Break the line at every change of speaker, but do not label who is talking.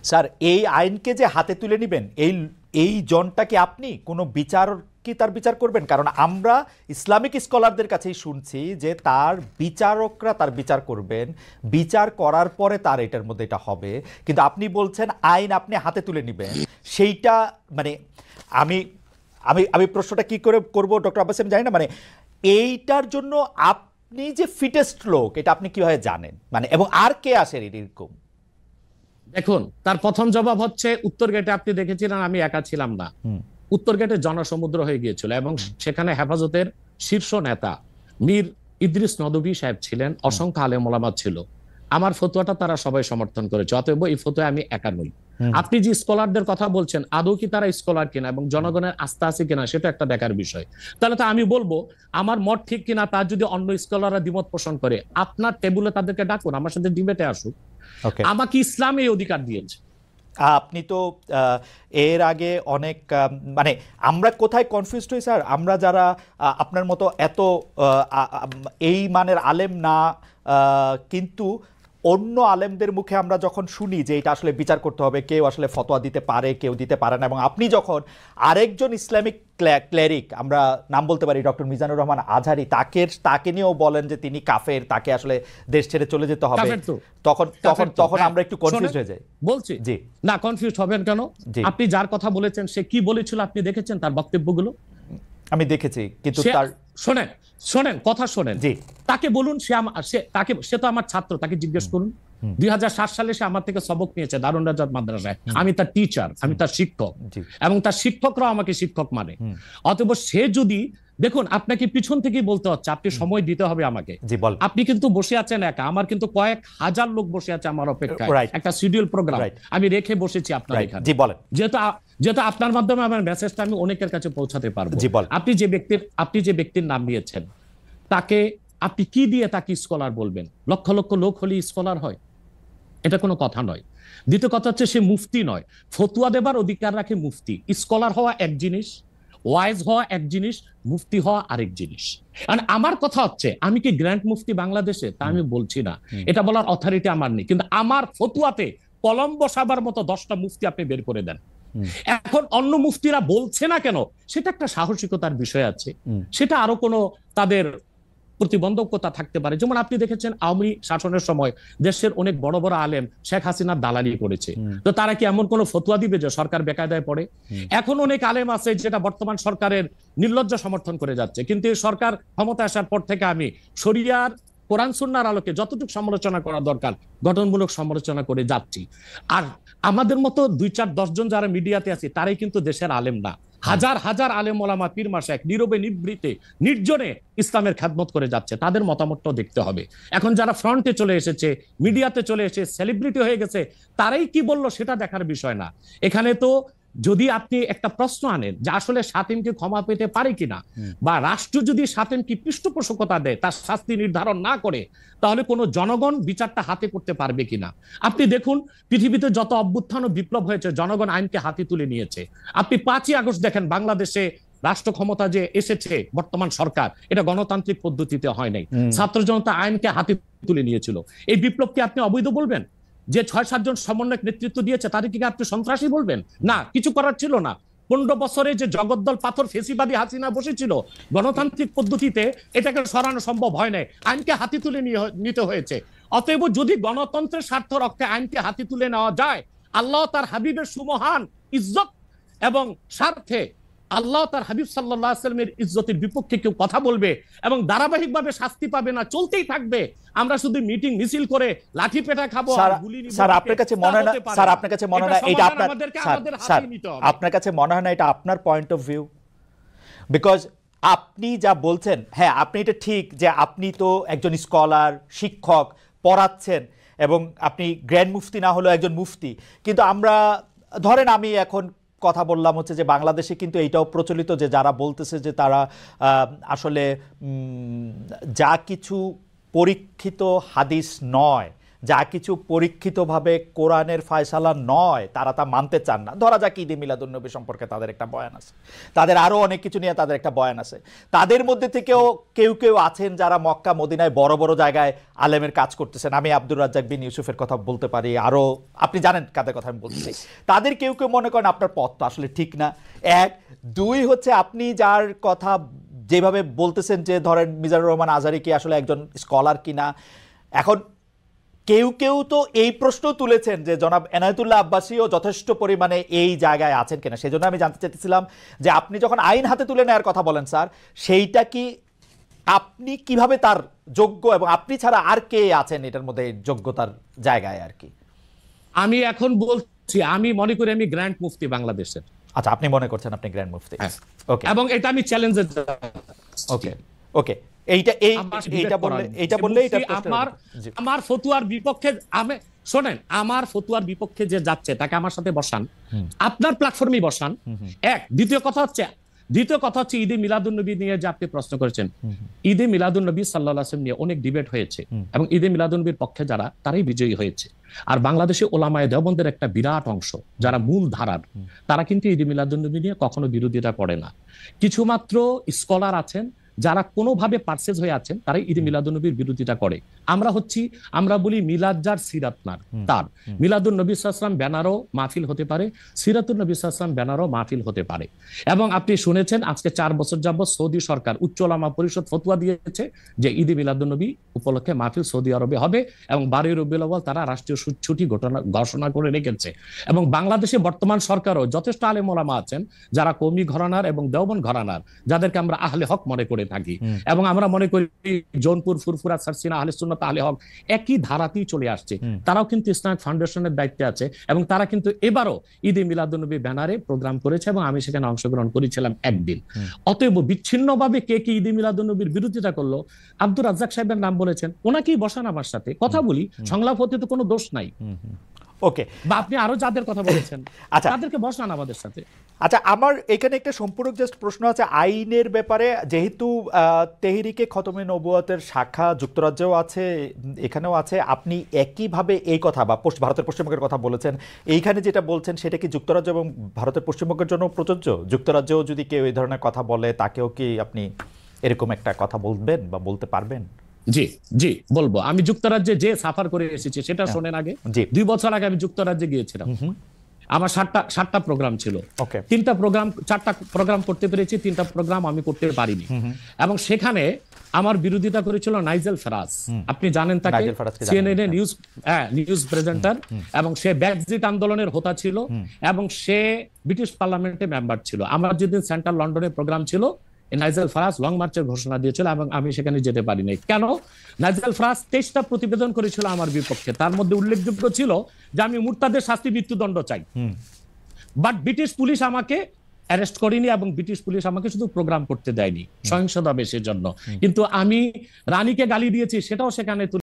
Sir, এই আইনকে যে হাতে তুলে নেবেন, এই জনটাকে আপনি কোনো বিচার কি তার বিচার করবেন? কারণ আমরা ইসলামিক স্কলারদের কাছেই শুনছি যে তার বিচারকরা তার বিচার করবেন, বিচার করার পরে তার এটার মধ্যে এটা হবে। কিন্তু আপনি বলছেন আইন আপনি হাতে তুলে নেবেন, সেইটা মানে আমি আমি আমি প্রশ্নটা কি করে করবো ডক্টর আব্বাস, আমি জানি না। মানে এইটার জন্য আপনি যে ফিটেস্ট লোক এটা আপনি কিভাবে জানেন? মানে এবং আর কে আসে এরকম?
দেখুন, তার প্রথম জবাব হচ্ছে উত্তর গেটে আপনি দেখেছিলেন আমি একা ছিলাম না। উত্তর গেটে জনসমুদ্র হয়ে গিয়েছিল এবং সেখানে হেফাজতের শীর্ষ নেতা মীর ইদ্রিস নদভী সাহেব ছিলেন, অসংখ্য আলেম ওলামা ছিল। আমার ফতোয়াটা তারা সবাই সমর্থন করেছে, অতএব এই ফতোয়া আমি একা নই। আপনি যে স্কলারদের কথা বলছেন, আদৌ কি তারা স্কলার কিনা এবং জনগণের আস্থা আছে কিনা সেটা একটা দেখার বিষয়। তাহলে তো আমি বলবো আমার মত ঠিক কিনা তার যদি অন্য স্কলাররা দ্বিমত পোষণ করে, আপনার টেবিলে তাদেরকে ডাকুন, আমার সাথে ডিবেটে আসুক। আমাকে ইসলাম এই অধিকার দিয়েছে।
আপনি তো এর আগে অনেক মানে আমরা কোথায় কনফিউজড হই স্যার, আমরা যারা আপনার মতো এত এই মানের আলেম না, কিন্তু অন্য আলেমদের মুখে আমরা যখন শুনি যে এটা আসলে বিচার করতে হবে, কেউ আসলে ফতোয়া দিতে পারে, কেউ দিতে পারে না, এবং আপনি যখন আরেকজন ইসলামিক ক্লেরিক, আমরা নাম বলতে পারি ডক্টর মিজানুর রহমান আজহারি, তাকে নিয়েও বলেন যে তিনি কাফের, তাকে আসলে দেশ ছেড়ে চলে যেতে হবে, তখন আমরা একটু কনফিউজ হয়ে যাই।
বলছি জি না, কনফিউজ হবেন কেন? আপনি যার কথা বলেছেন সে কি বলেছিল আপনি দেখেছেন তার বক্তব্যগুলো?
আমি দেখেছি, কিন্তু তার
শোনেন কথা শোনেন। তাকে বলুন, সে তো আমার ছাত্র, তাকে জিজ্ঞেস করুন। 2007 সালে সে আমার থেকে সবক নিয়েছে দারুন রাজাত মাদ্রাসায়। আমি তার টিচার, আমি তার শিক্ষক, এবং তার শিক্ষকরাও আমাকে শিক্ষক মানে। অতএব সে যদি দেখুন, আপনাকে পিছন থেকেই বলতে হচ্ছে, আপনি সময় দিতে হবে আমাকে। আপনি কিন্তু বসে আছেন একা, আমার কিন্তু কয়েক হাজার লোক বসে আছে আমার অপেক্ষায়, একটা শিডিউল প্রোগ্রাম আমি রেখে বসেছি আপনার এখানে। যেহেতু আপনার মাধ্যমে আমার মেসেজটা আমি অনেকের কাছে পৌঁছাতে পারবো। আপনি যে ব্যক্তির নাম নিয়েছেন, তাকে আপনি কি দিয়ে তাকে স্কলার বলবেন? লক্ষ লক্ষ লোক হলে স্কলার হয়? এটা কোনো কথা নয়। দ্বিতীয় কথা হচ্ছে সে মুফতি নয়, ফতুয়া দেবার অধিকার রাখে মুফতি। স্কলার হওয়া এক জিনিস, ওয়াইজ হওয়া এক জিনিস, মুফতি হওয়া আরেক জিনিস। আমার কথা হচ্ছে, আমি কি গ্র্যান্ড মুফতি বাংলাদেশে তা আমি বলছি না, এটা বলার অথরিটি আমার নেই, কিন্তু আমার ফতুয়াতে কলম বসাবার মতো 10টা মুফতি আপনি বের করে দেন। এখন অন্য মুফতিরা বলছে না কেন, সেটা একটা সাহসিকতার বিষয় আছে, সেটা আরো কোনো তাদের প্রতিবন্ধকতা থাকতে পারে। যেমন আপনি দেখেছেন আওয়ামী শাসনের সময় দেশের অনেক বড় বড় আলেম শেখ হাসিনার দালালি করেছে, তো তারা কি এমন কোন ফতোয়া দিবে যে সরকার বেকায়দায় পড়ে? এখন অনেক আলেম আছে যেটা বর্তমান সরকারের নির্লজ্জ সমর্থন করে যাচ্ছে, কিন্তু এই সরকার ক্ষমতা আসার পর থেকে আমি শরিয়ার কোরআন সুন্নাহর আলোকে যতটুকু সমালোচনা করা দরকার গঠনমূলক সমালোচনা করে যাচ্ছি। আর আমাদের মতো 2-4-10 জন যারা মিডিয়াতে আছে তারাই কিন্তু দেশের আলেম না। হাজার হাজার আলেম ওলামা পীর মাশায়েখ নীরবে নিভৃতে নির্জনে ইসলামের খেদমত করে যাচ্ছে, তাদের মতামতটাও দেখতে হবে। এখন যারা ফ্রন্টে চলে এসেছে, মিডিয়াতে চলে এসে সেলিব্রিটি হয়ে গেছে, তারাই কি বললো সেটা দেখার বিষয় না। এখানে তো যদি আপনি একটা প্রশ্ন আনেন যে আসলে শাতিমকে ক্ষমা পেতে পারে কিনা, বা রাষ্ট্র যদি শাতিমকে পৃষ্ঠপোষকতা দেয়, তার শাস্তি নির্ধারণ না করে, তাহলে কোনো জনগণ বিচারটা হাতে করতে পারবে কিনা? আপনি দেখুন, পৃথিবীতে যত অভ্যুত্থান ও বিপ্লব হয়েছে জনগণ আইনকে হাতে তুলে নিয়েছে। আপনি 5ই আগস্ট দেখেন, বাংলাদেশে রাষ্ট্র ক্ষমতা যে এসেছে বর্তমান সরকার, এটা গণতান্ত্রিক পদ্ধতিতে হয় নাই, ছাত্র জনতা আইনকে হাতে তুলে নিয়েছিল। এই বিপ্লবকে আপনি অবৈধ বলবেন? যে 6-7 জন সমন্বয়ক নেতৃত্ব দিয়েছে তাদেরকে কি আপনি সন্ত্রাসী বলবেন? না, কিছু করার ছিল না। 15 বছরে যে জগদ্দল পাথর ফেসিবাদী হাসিনা বসেছিল, গণতান্ত্রিক পদ্ধতিতে এটাকে সরানো সম্ভব হয় নাই, আইনকে হাতে তুলে নিতে হয়েছে। অতএব যদি গণতন্ত্রের স্বার্থ রক্ষে আইনকে হাতে তুলে নেওয়া যায়, আল্লাহ তার হাবিবের সুমহান ইজ্জত এবং স্বার্থে আল্লাহ তার হাবিব সাল্লাল্লাহু আলাইহি ওয়াসাল্লামের ইজ্জতের বিপক্ষে কেউ কথা বলবে এবং ধারাবাহিকভাবে শাস্তি পাবে না, চলতেই থাকবে। আমরা শুধু মিটিং মিছিল করে লাঠি পেটা খাবো আর গুলি নিব।
স্যার আপনার কাছে মনে হয় না, স্যার আপনার কাছে মনে হয় না এটা আপনার, স্যার আপনার কাছে মনে হয় না এটা আপনার পয়েন্ট অফ ভিউ? বিকজ আপনি যা বলছেন, হ্যাঁ আপনি এটা ঠিক যে আপনি তো একজন স্কলার, শিক্ষক, পড়াচ্ছেন, এবং আপনি গ্র্যান্ড মুফতি না হলেও একজন মুফতি, কিন্তু আমরা ধরেন আমি এখন কথা বললাম হচ্ছে যে বাংলাদেশে কিন্তু এইটাও প্রচলিত যে যারা বলতেছে যে তারা আসলে যা কিছু পরীক্ষিত হাদিস নয় যা কিছু পরীক্ষিতভাবে কোরআনের ফয়সালা নয় তারা তা মানতে চান না। ধরা যাক ঈদে মিলাদুন্নবী সম্পর্কে তাদের একটা বয়ান আছে, তাদের আরও অনেক কিছু নিয়ে তাদের একটা বয়ান আছে। তাদের মধ্যে থেকেও কেউ কেউ আছেন যারা মক্কা মদিনায় বড় বড় জায়গায় আলেমের কাজ করতেছেন। আমি আব্দুর রাজ্জাক বিন ইউসুফের কথা বলতে পারি, আরও আপনি জানেন কাদের কথা আমি বলছি। তাদের কেউ কেউ মনে করেন আপনার পথ তো আসলে ঠিক না। এক, দুই হচ্ছে আপনি যার কথা যেভাবে বলতেছেন যে ধরেন মিজানুর রহমান আজহারী কি আসলে একজন স্কলার কিনা। এখন কেউ কেউ তো এই প্রশ্ন তুলেছেন যে জনাব এনায়েতুল্লাহ আব্বাসীও যথেষ্ট পরিমাণে এই জায়গায় আছেন কিনা। সেই জন্য আমি জানতে চাইতেছিলাম যে আপনি যখন আইন হাতে তুলে নেওয়ার কথা বলেন স্যার, সেইটা কি আপনি কিভাবে তার যোগ্য, এবং আপনি ছাড়া আর কে আছেন এটার মধ্যে যোগ্যতার জায়গায় আর কি?
আমি এখন বলছি, আমি মনে করি আমি গ্র্যান্ড মুফতি বাংলাদেশের।
আচ্ছা, আপনি মনে করছেন আপনি গ্র্যান্ড মুফতি? ওকে,
এবং এটা আমি চ্যালেঞ্জে।
ওকে ওকে,
আমার ফতুয়ার বিপক্ষে শোনেন, আমার ফতুয়ার বিপক্ষে যে যাচ্ছে তাকে আমার সাথে বসান, আপনার প্ল্যাটফর্মে বসান। এক, দ্বিতীয় কথা হচ্ছে ঈদে মিলাদুন্নবী নিয়ে যে আপনি প্রশ্ন করেছেন, ঈদে মিলাদুন্নবী সাল্লাল্লাহু আলাইহি ওয়াসাল্লাম নিয়ে অনেক ডিবেট হয়েছে এবং ঈদে মিলাদুন্নবীর পক্ষে যারা, তারাই বিজয়ী হয়েছে। আর বাংলাদেশে ওলামায়ে দেওবন্দের একটা বিরাট অংশ যারা মূল ধারার, তারা কিন্তু ঈদে মিলাদুন্নবী নিয়ে কখনো বিরোধিতা করে না। কিছুমাত্র স্কলার আছেন যারা কোনোভাবে পারসেজ হয়ে আছেন, তারাই ঈদে মিলাদুন্নবীর বিরোধিতা করে। আমরা বলি মিলাদ যার সিরাত নার তার, মিলাদুন নবী সাল্লাল্লাহু আলাইহি ওয়াসাল্লাম ব্যানারও মাহফিল হতে পারে, সিরাতুন নবী সাল্লাল্লাহু আলাইহি ওয়াসাল্লাম ব্যানারও মাহফিল হতে পারে। এবং আপনি শুনেছেন আজকে 4 বছর যাবত সৌদি সরকার উচ্চ ওলামা পরিষদ ফতোয়া দিয়েছে যে ঈদে মিলাদুন্নবী উপলক্ষে মাহফিল সৌদি আরবে হবে এবং 12 রবিউল আউয়াল তারা রাষ্ট্রীয় ছুটি ঘোষণা করে রেখেছে। এবং বাংলাদেশে বর্তমান সরকারও যথেষ্ট আলেম ওলামা আছেন যারা কওমি ঘরানার এবং দেওবন্দ ঘরানার, যাদেরকে আমরা আহলে হক মনে করে থাকি। এবং আমরা মনে করি জৌনপুর, ফুরফুরা, সারসিনা, আহলে সুন্নাত, আহলে হক একই ধারাতেই চলে আসছে। তারাও কিন্তু ইসলামিক ফাউন্ডেশনের দায়িত্বে আছে এবং তারা কিন্তু এবারও ঈদে মিলাদুন্নবী ব্যানারে প্রোগ্রাম করেছে এবং আমি সেখানে অংশগ্রহণ করেছিলাম একদিন। অতএব বিচ্ছিন্নভাবে কে কে ঈদে মিলাদুন্নবীর বিরোধিতা করলো, আব্দুর রাজ্জাক সাহেবের নাম বলেছেন, ওনাকেই বসান আমার সাথে, কথা বলি, সংলাপ হতে তো কোনো দোষ নাই।
ওকে,
বা আপনি আরো যাদের কথা বলেছেন তাদেরকে বসান আমাদের সাথে।
আচ্ছা, আমার এখানে একটা সম্পূরক জাস্ট প্রশ্ন আছে আইনের ব্যাপারে। যেহেতু তেহরিকে খতমে নবুয়তের শাখা যুক্তরাজ্যেও আছে, এখানেও আছে, আপনি একইভাবে এই কথা বা ভারতের পশ্চিমবঙ্গের কথা বলেছেন, এইখানে যেটা বলছেন সেটা কি যুক্তরাজ্য এবং ভারতের পশ্চিমবঙ্গের জন্য প্রযোজ্য? যুক্তরাজ্যেও যদি কেউ এই ধরনের কথা বলে তাকেও কি আপনি এরকম একটা কথা বলবেন বা বলতে পারবেন?
জি জি বলবো। আমি যুক্তরাজ্যে যে সাফার করে এসেছি সেটা শোনেন আগে। 2 বছর আগে আমি যুক্তরাজ্যে গিয়েছিলাম। আমার 7টা প্রোগ্রাম ছিল। 4টা প্রোগ্রাম করতে পেরেছি, 3টা প্রোগ্রাম আমি করতে পারিনি। এবং সেখানে আমার বিরোধিতা করেছিল নাইজেল ফারাজ। আপনি জানেন তাকে, সিএনএন নিউজ প্রেজেন্টার, এবং সে ব্রেক্সিট আন্দোলনের হোতা ছিল এবং সে ব্রিটিশ পার্লামেন্টে মেম্বার ছিল। আমার যেদিন সেন্ট্রাল লন্ডনে প্রোগ্রাম ছিল, নাইজেল ফারাজ লং মার্চের ঘোষণা দিয়েছিল এবং আমি সেখানে যেতে পারিনি। কেন? নাইজেল ফারাজ 23টা প্রতিবেদন করেছিল আমার বিপক্ষে। তার মধ্যে উল্লেখযোগ্য ছিল যে আমি মুরতাদের শাস্তি মৃত্যুদণ্ড চাই। বাট ব্রিটিশ পুলিশ আমাকে অ্যারেস্ট করেনি এবং ব্রিটিশ পুলিশ আমাকে শুধু প্রোগ্রাম করতে দেয়নি সহিংসতা বেশের জন্য। কিন্তু আমি রানীকে গালি দিয়েছি সেটাও সেখানে